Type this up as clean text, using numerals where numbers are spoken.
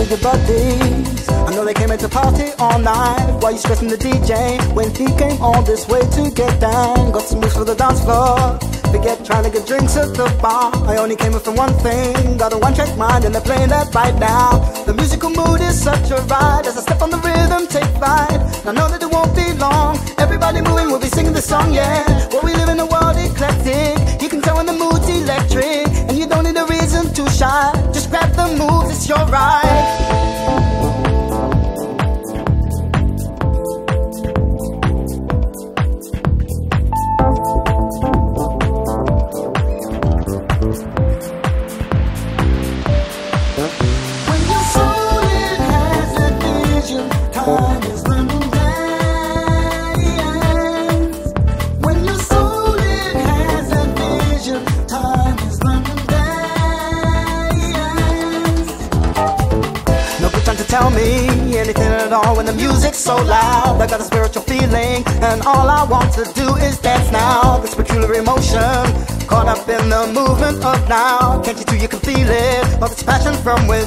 with your buddies. I know they came in to party all night. Why you stressing the DJ when he came all this way to get down? Got some moves for the dance floor. Forget trying to get drinks at the bar. I only came in for one thing. Got a one-track mind and they're playing that right now. The musical mood is such a ride. As I step on the rhythm, take flight. I know that it won't be long. Everybody moving, we'll be singing the song, yeah. Well, we live in a world eclectic. You can tell when the mood's electric, and you don't need a reason to shine. Just grab the moves, it's your ride. Tell me anything at all when the music's so loud. I got a spiritual feeling and all I want to do is dance now. This peculiar emotion, caught up in the movement of now. Can't you do, you can feel it, all this passion from within.